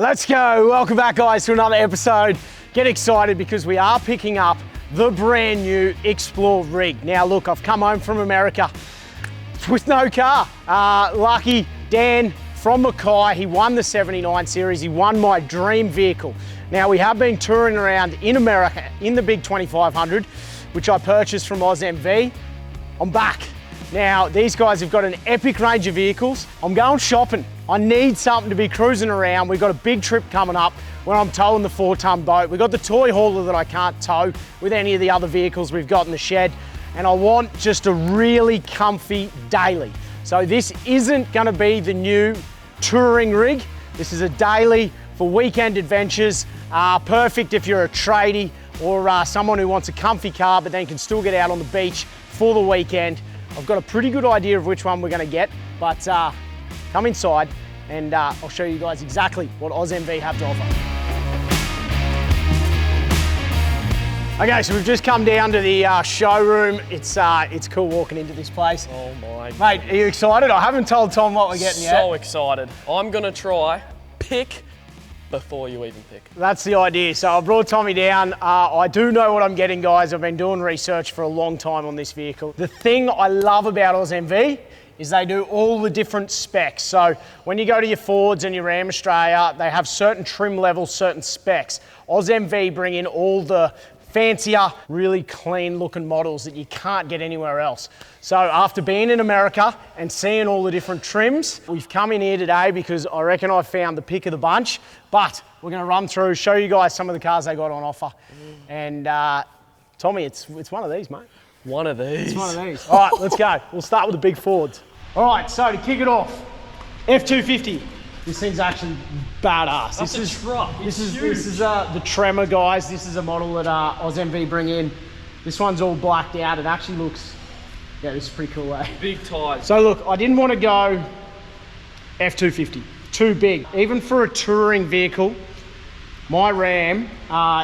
Let's go. Welcome back, guys, to another episode. Get excited because we are picking up the brand new Explore rig. Now, look, I've come home from America with no car. Lucky Dan from Mackay, he won the 79 series. He won my dream vehicle. Now, we have been touring around in America in the big 2500, which I purchased from AUSMV. I'm back. Now, these guys have got an epic range of vehicles. I'm going shopping. I need something to be cruising around. We've got a big trip coming up where I'm towing the 4-ton boat. We've got the toy hauler that I can't tow with any of the other vehicles we've got in the shed. And I want just a really comfy daily. So this isn't gonna be the new touring rig. This is a daily for weekend adventures. Perfect if you're a tradie or someone who wants a comfy car but then can still get out on the beach for the weekend. I've got a pretty good idea of which one we're gonna get, but come inside and I'll show you guys exactly what AUSMV have to offer. Okay, so we've just come down to the showroom. It's cool walking into this place. Oh my. Mate, are you excited? I haven't told Tom what we're getting yet. So excited. I'm gonna try pick before you even pick. That's the idea. So I brought Tommy down. I do know what I'm getting, guys. I've been doing research for a long time on this vehicle. The thing I love about AUSMV is they do all the different specs. So when you go to your Fords and your Ram Australia, they have certain trim levels, certain specs. AUSMV bring in all the fancier, really clean looking models that you can't get anywhere else. So after being in America and seeing all the different trims, we've come in here today because I reckon I found the pick of the bunch, but we're gonna run through, show you guys some of the cars they got on offer. And Tommy, it's one of these, mate. One of these. It's one of these. All right, let's go. We'll start with the big Fords. All right, so to kick it off, F250. This thing's actually badass. That's a truck. This is the Tremor, guys. This is a model that AUSMV bring in. This one's all blacked out. It actually looks, yeah, this is pretty cool, eh? Big tires. So look, I didn't want to go F250, too big. Even for a touring vehicle, my Ram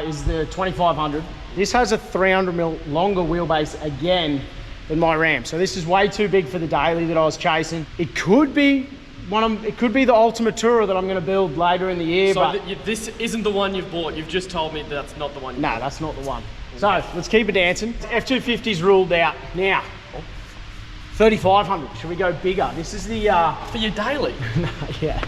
is the 2500. This has a 300mm longer wheelbase again than my Ram. So this is way too big for the daily that I was chasing. It could be the Ultimate Tourer that I'm going to build later in the year. So but this isn't the one you've bought. You've just told me that's not the one. No, that's not the one. So let's keep it dancing. F250's ruled out. Now, 3500. Should we go bigger? This is the for your daily. No, yeah.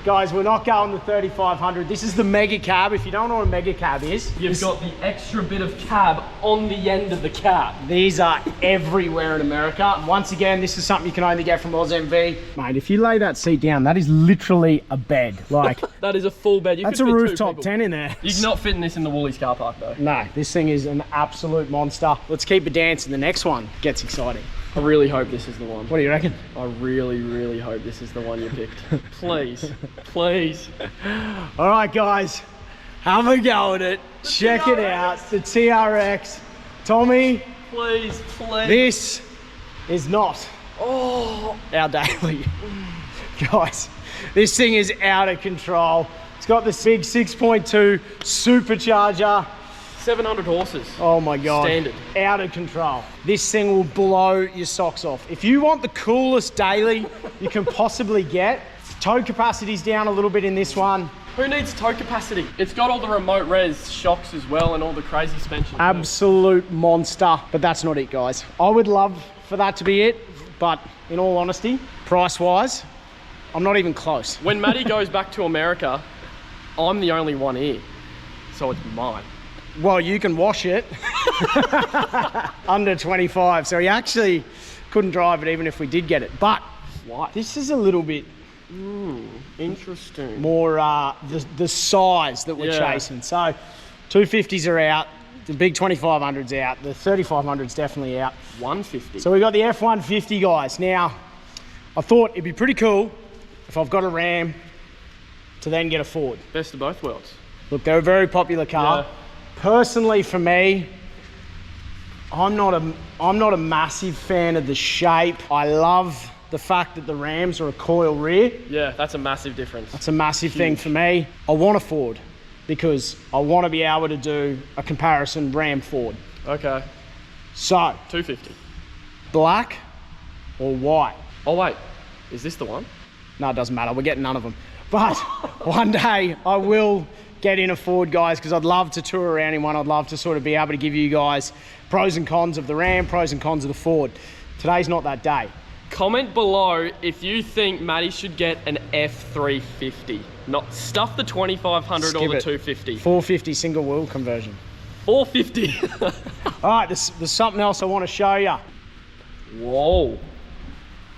Guys, we're not going the 3500. This is the mega cab. If you don't know what a mega cab is, You've got the extra bit of cab on the end of the cab. These are everywhere in America. Once again, this is something you can only get from AUSMV. Mate, if you lay that seat down, that is literally a bed. Like that is a full bed. That's a rooftop 10 in there. You're not fitting this in the Woolies car park though. No, this thing is an absolute monster. Let's keep it dancing. The next one gets exciting. I really hope this is the one. What do you reckon? I really, really hope this is the one you picked. Please, please. All right, guys, have a go at it. Check it out, the TRX. Tommy, please, please. This is not our daily. Guys, this thing is out of control. It's got this big 6.2 supercharger. 700 horses. Oh my God. Standard. Out of control. This thing will blow your socks off. If you want the coolest daily you can possibly get, tow capacity's down a little bit in this one. Who needs tow capacity? It's got all the remote res shocks as well and all the crazy suspension. Absolute monster, but that's not it, guys. I would love for that to be it, but in all honesty, price-wise, I'm not even close. When Matty goes back to America, I'm the only one here, so it's mine. Well, you can wash it. Under 25, so he actually couldn't drive it even if we did get it. But what? This is a little bit interesting. More the size that we're chasing. So 250s are out, the big 2500's out, the 3500's definitely out. 150. So we got the F150, guys. Now, I thought it'd be pretty cool if I've got a Ram to then get a Ford. Best of both worlds. Look, they're a very popular car. Yeah. Personally, for me, I'm not a massive fan of the shape. I love the fact that the Rams are a coil rear. Yeah, that's a massive difference. That's a massive thing for me. I want a Ford because I want to be able to do a comparison Ram Ford. Okay. So, 250. Black or white? Oh wait, is this the one? No, it doesn't matter. We're getting none of them. But one day I will get in a Ford, guys, because I'd love to tour around in one. I'd love to sort of be able to give you guys pros and cons of the Ram, pros and cons of the Ford. Today's not that day. Comment below if you think Matty should get an F350. Not stuff the 2500 or the 250. 450 single wheel conversion. 450. All right, there's something else I want to show you. Whoa.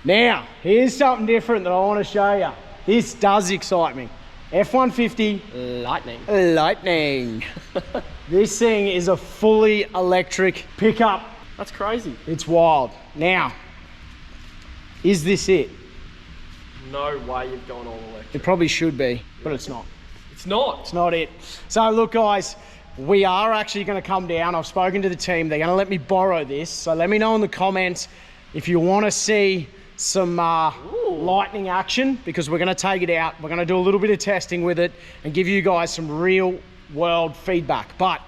Now, here's something different that I want to show you. This does excite me. F-150 Lightning. This thing is a fully electric pickup. That's crazy. It's wild. Now, is this it? No way you've gone all electric. It probably should be, but it's not. It's not. It's not it. So look, guys, we are actually going to come down. I've spoken to the team. They're going to let me borrow this. So let me know in the comments if you want to see some lightning action, because we're going to take it out. We're going to do a little bit of testing with it and give you guys some real world feedback. But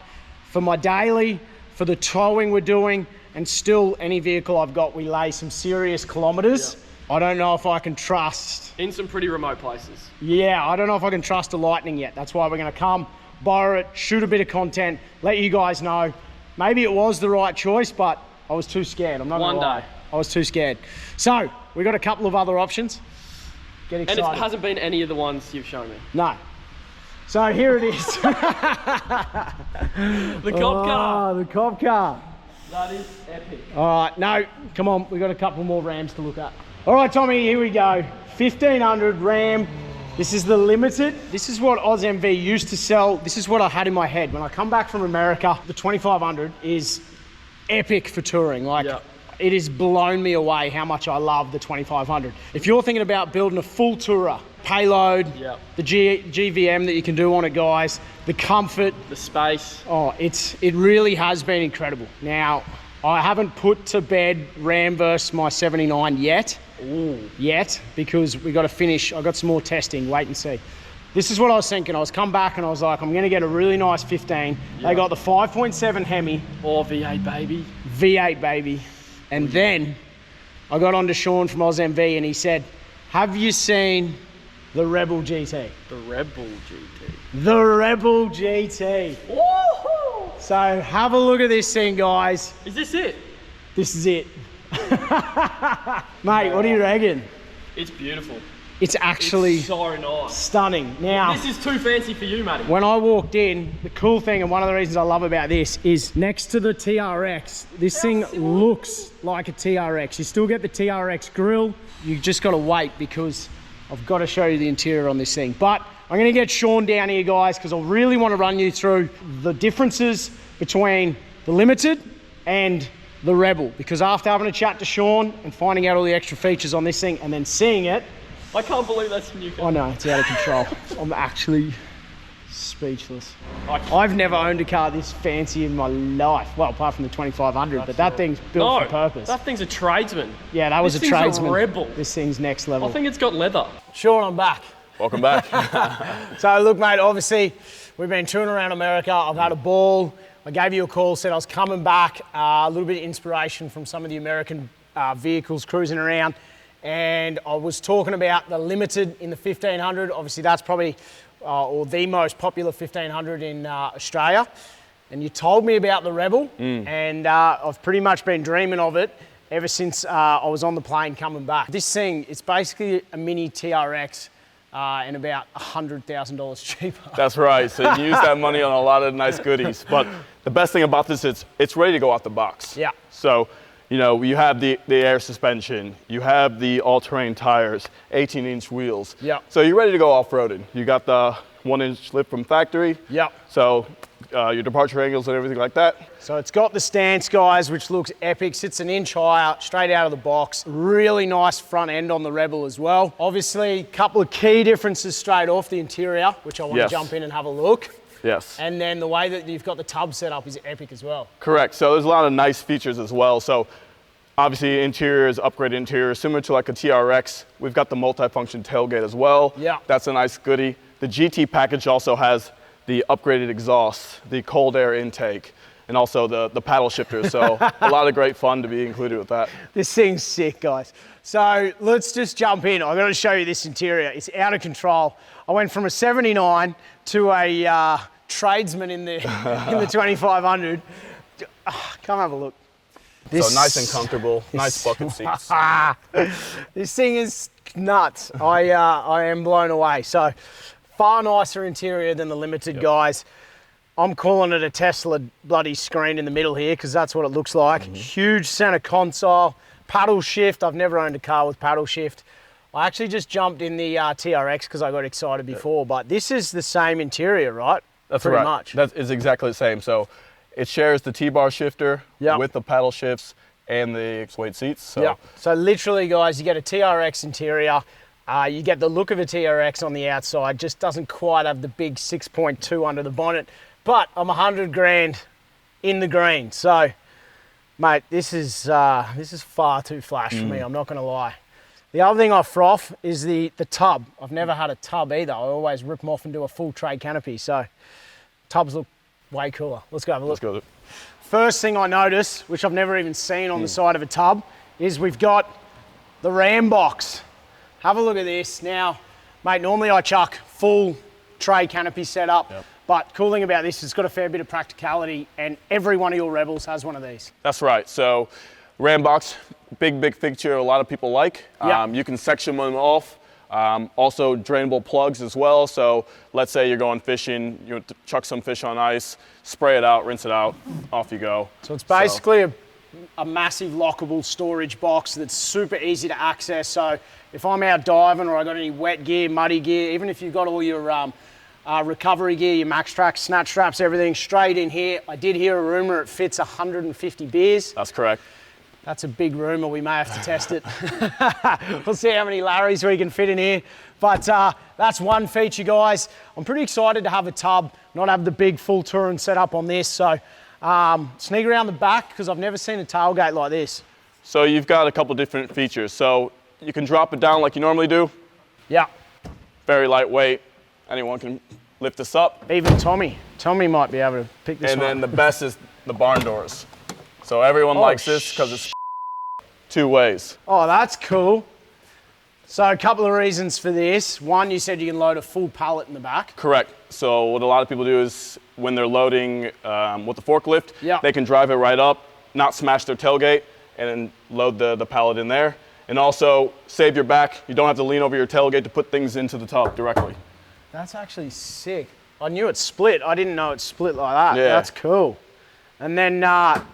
for my daily, for the towing we're doing, and still any vehicle I've got, we lay some serious kilometers. I don't know if I can trust. In some pretty remote places. Yeah, I don't know if I can trust the Lightning yet. That's why we're going to come, borrow it, shoot a bit of content, let you guys know. Maybe it was the right choice, but I was too scared. I'm not going to lie. One day. I was too scared. So we got a couple of other options. Get excited. And it hasn't been any of the ones you've shown me. No. So here it is. The cop car. Oh, the cop car. That is epic. All right, no, come on. We've got a couple more Rams to look at. All right, Tommy, here we go. 1500 Ram. This is the Limited. This is what AUSMV used to sell. This is what I had in my head. When I come back from America, the 2500 is epic for touring. Like, it has blown me away how much I love the 2500. If you're thinking about building a full tourer, payload, the GVM that you can do on it, guys, the comfort, the space. Oh, it really has been incredible. Now, I haven't put to bed Ram versus my 79 yet. Because we got to finish. I got some more testing. Wait and see. This is what I was thinking. I was come back and I was like, I'm going to get a really nice 15. They got the 5.7 Hemi. Or V8 baby. V8 baby. And then I got on to Sean from AUSMV and he said, have you seen the Rebel GT? The Rebel GT. The Rebel GT. Woohoo! So have a look at this thing, guys. Is this it? This is it. Mate, what do you reckon? It's beautiful. It's actually so nice. Stunning. Now, this is too fancy for you, Matty. When I walked in, the cool thing, and one of the reasons I love about this, is next to the TRX, this thing looks like a TRX. You still get the TRX grille. You just got to wait because I've got to show you the interior on this thing. But I'm going to get Sean down here, guys, because I really want to run you through the differences between the Limited and the Rebel, because after having a chat to Sean and finding out all the extra features on this thing and then seeing it, I can't believe that's a new car. I know, it's out of control. I'm actually speechless. I've never owned a car this fancy in my life. Well, apart from the 2500, but that thing's built for purpose. That thing's a tradesman. Yeah, that was a tradesman. A Rebel. This thing's next level. I think it's got leather. Sean, I'm back. Welcome back. So look, mate, obviously we've been touring around America. I've had a ball. I gave you a call, said I was coming back, a little bit of inspiration from some of the American vehicles cruising around. And I was talking about the Limited in the 1500. Obviously that's probably, or the most popular 1500 in Australia. And you told me about the Rebel, and I've pretty much been dreaming of it ever since I was on the plane coming back. This thing, it's basically a mini TRX and about $100,000 cheaper. That's right, so you can use that money on a lot of nice goodies. But the best thing about this is it's ready to go out the box. Yeah. So, you know, you have the air suspension, you have the all-terrain tires, 18-inch wheels. Yeah. So you're ready to go off-roading. You got the 1-inch lip from factory. Yeah. So your departure angles and everything like that. So it's got the stance, guys, which looks epic. Sits an inch higher, straight out of the box. Really nice front end on the Rebel as well. Obviously, a couple of key differences straight off the interior, which I want to jump in and have a look. Yes. And then the way that you've got the tub set up is epic as well. Correct. So there's a lot of nice features as well. So obviously interior is upgraded interior, similar to like a TRX. We've got the multi-function tailgate as well. Yeah. That's a nice goodie. The GT package also has the upgraded exhaust, the cold air intake, and also the paddle shifter. So a lot of great fun to be included with that. This thing's sick, guys. So let's just jump in. I've got to show you this interior. It's out of control. I went from a 79 to a tradesman in the 2500. Come have a look. So nice and comfortable, nice bucket seats. This thing is nuts. I am blown away. So far nicer interior than the Limited, guys. I'm calling it a Tesla bloody screen in the middle here because that's what it looks like. Huge center console, paddle shift. I've never owned a car with paddle shift. I actually just jumped in the TRX because I got excited before, but this is the same interior, right? That's pretty right. much. That is exactly the same. So it shares the T-bar shifter with the paddle shifts and the weight seats. So literally, guys, you get a TRX interior. You get the look of a TRX on the outside. Just doesn't quite have the big 6.2 under the bonnet. But I'm 100 grand in the green. So, mate, this is far too flash for me. I'm not going to lie. The other thing I froth is the tub. I've never had a tub either. I always rip them off and do a full tray canopy. So tubs look way cooler. Let's go have a look. Let's go. First thing I notice, which I've never even seen on the side of a tub, is we've got the Ram box. Have a look at this. Now, mate, normally I chuck full tray canopy setup, but cool thing about this, it's got a fair bit of practicality, and every one of your Rebels has one of these. That's right. So Ram box, big feature a lot of people like. You can section them off. Also drainable plugs as well. So let's say you're going fishing, you want to chuck some fish on ice, spray it out, rinse it out, off you go. So it's basically a massive lockable storage box that's super easy to access. So if I'm out diving or I got any wet gear, muddy gear, even if you've got all your recovery gear, your Max Trax, snatch straps, everything straight in here. I did hear a rumor it fits 150 beers. That's correct. That's a big rumor, we may have to test it. We'll see how many Larrys we can fit in here. But that's one feature, guys. I'm pretty excited to have a tub, not have the big full touring setup on this. So sneak around the back because I've never seen a tailgate like this. So you've got a couple different features. So you can drop it down like you normally do. Yeah. Very lightweight. Anyone can lift this up. Even Tommy. Tommy might be able to pick this And one then the best is the barn doors. So everyone likes this because it's two ways. Oh, that's cool. So a couple of reasons for this. One, you said you can load a full pallet in the back. Correct. So what a lot of people do is when they're loading with the forklift, they can drive it right up, not smash their tailgate, and then load the pallet in there. And also save your back. You don't have to lean over your tailgate to put things into the tub directly. That's actually sick. I knew it split. I didn't know it split like that. Yeah. That's cool. And then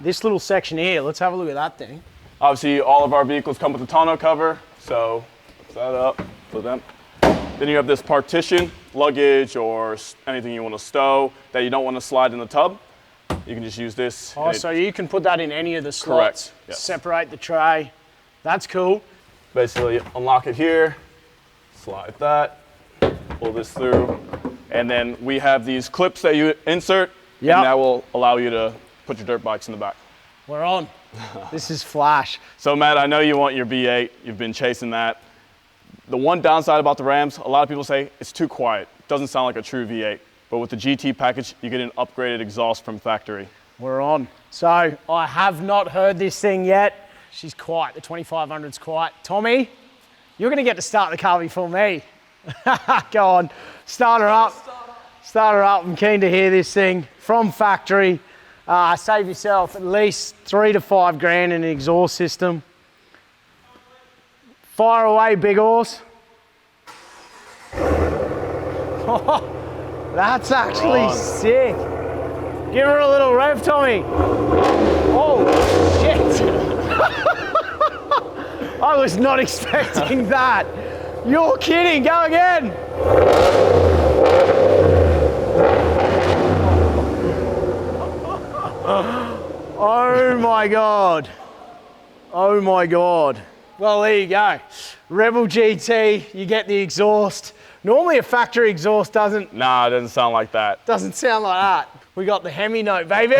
this little section here, let's have a look at that thing. Obviously, all of our vehicles come with a tonneau cover, so lift that up for them. Then you have this partition, luggage or anything you want to stow that you don't want to slide in the tub. You can just use this. Oh, so you can put that in any of the slots. Correct. Yes. Separate the tray. That's cool. Basically, unlock it here, slide that, pull this through, and then we have these clips that you insert, and that will allow you to put your dirt bikes in the back. We're on. This is flash. So Matt, I know you want your V8. You've been chasing that. The one downside about the Rams, a lot of people say it's too quiet. It doesn't sound like a true V8. But with the GT package, you get an upgraded exhaust from factory. We're on. So I have not heard this thing yet. She's quiet. The 2500's quiet. Tommy, you're going to get to start the car before me. Go on. Start her up. Start her up. I'm keen to hear this thing from factory. Save yourself at least 3 to 5 grand in an exhaust system. Fire away, big horse. That's actually sick. Give her a little rev, Tommy. Oh, shit. I was not expecting that. You're kidding, go again. Oh my God. Oh my God. Well, there you go. Rebel GT, you get the exhaust. Normally a factory exhaust doesn't. Nah, it doesn't sound like that. Doesn't sound like that. We got the Hemi note, baby.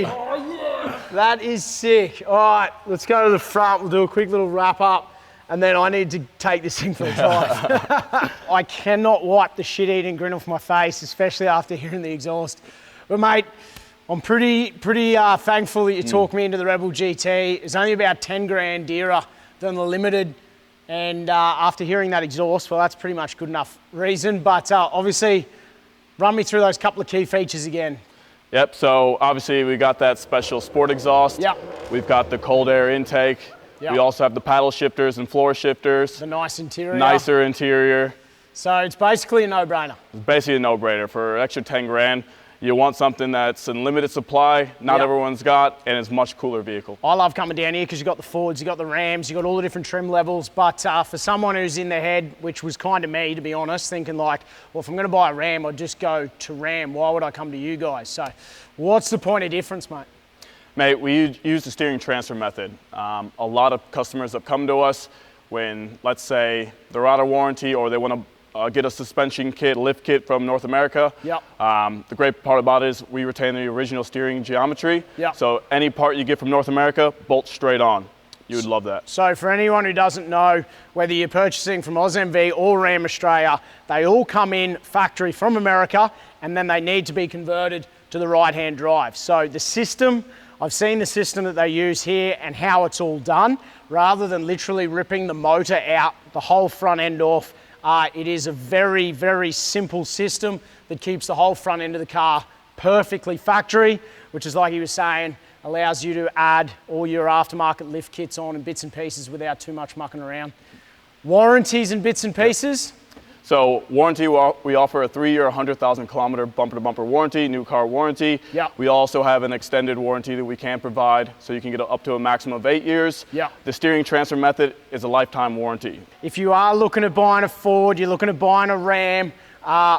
Oh yeah. That is sick. All right, let's go to the front. We'll do a quick little wrap up. And then I need to take this thing for a drive. I cannot wipe the shit-eating grin off my face, especially after hearing the exhaust. But mate, I'm pretty thankful that you talked me into the Rebel GT. It's only about 10 grand dearer than the Limited. And after hearing that exhaust, well, that's pretty much good enough reason. But obviously, run me through those couple of key features again. Yep, so obviously we got that special sport exhaust. Yep. We've got the cold air intake. Yep. We also have the paddle shifters and floor shifters. The nice interior. Nicer interior. So it's basically a no-brainer. It's basically a no-brainer. For an extra 10 grand, you want something that's in limited supply, not everyone's got, and it's a much cooler vehicle. I love coming down here because you've got the Fords, you've got the Rams, you've got all the different trim levels. But for someone who's in their head, which was kind of me, to be honest, thinking like, well, if I'm going to buy a Ram, I'd just go to Ram. Why would I come to you guys? So what's the point of difference, mate? Mate, we use the steering transfer method. A lot of customers have come to us when, let's say, they're out of warranty or they want to get a suspension kit, lift kit from North America. Yep. The great part about it is we retain the original steering geometry. Yep. So any part you get from North America, bolts straight on. You would love that. So for anyone who doesn't know, whether you're purchasing from AUSMV or Ram Australia, they all come in factory from America and then they need to be converted to the right-hand drive. So the system, I've seen the system that they use here and how it's all done, rather than literally ripping the motor out, the whole front end off. It is a very, very simple system that keeps the whole front end of the car perfectly factory, which is like he was saying, allows you to add all your aftermarket lift kits on and bits and pieces without too much mucking around. Warranties and bits and pieces. So warranty, we offer a 3-year, 100,000 kilometer bumper-to-bumper warranty, new car warranty. Yep. We also have an extended warranty that we can provide, so you can get up to a maximum of 8 years. Yep. The steering transfer method is a lifetime warranty. If you are looking at buying a Ford, you're looking at buying a Ram,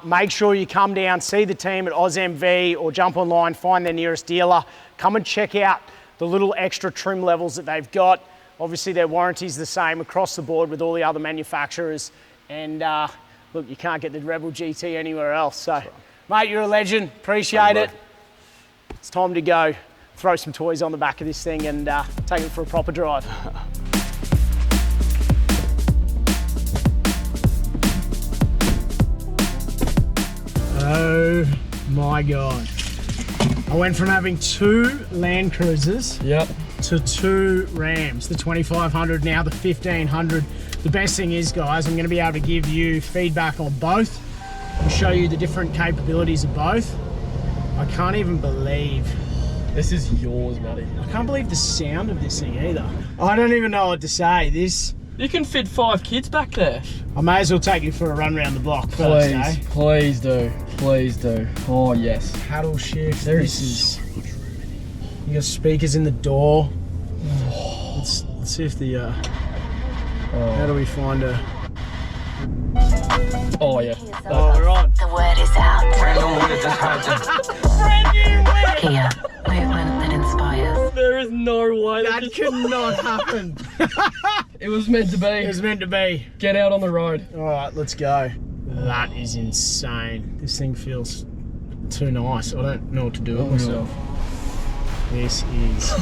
make sure you come down, see the team at AUSMV or jump online, find their nearest dealer. Come and check out the little extra trim levels that they've got. Obviously their warranty's the same across the board with all the other manufacturers. And look, you can't get the Rebel GT anywhere else. So, mate, you're a legend. Appreciate it. It's time to go throw some toys on the back of this thing and take it for a proper drive. Oh my God. I went from having 2 Land Cruisers to 2 Rams, the 2500, now the 1500. The best thing is, guys, I'm going to be able to give you feedback on both and show you the different capabilities of both. I can't even believe. This is yours, buddy. I can't believe the sound of this thing either. I don't even know what to say. You can fit 5 kids back there. I may as well take you for a run around the block first, eh? Please do. Please do. Oh, yes. Paddle shift. There this is so much room in here. You got speakers in the door. Let's see if the... How do we find a... Oh, yeah. Oh, we're on. The word is out. Brand new whip! Kia, movement that inspires. There is no way. That could not happen. It was meant to be. It was meant to be. Get out on the road. All right, let's go. That is insane. This thing feels too nice. I don't know what to do with myself. This is...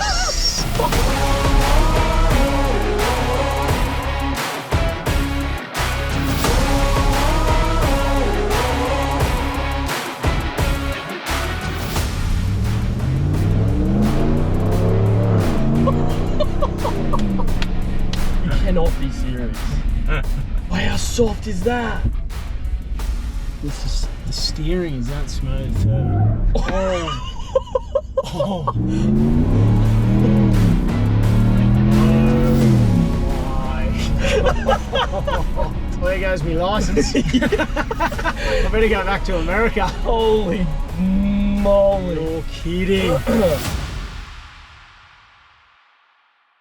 Cannot be serious. Wow, how soft is that? This is, the steering is that smooth too. Oh. Oh. There goes my license. I better go back to America. Holy moly. You're kidding.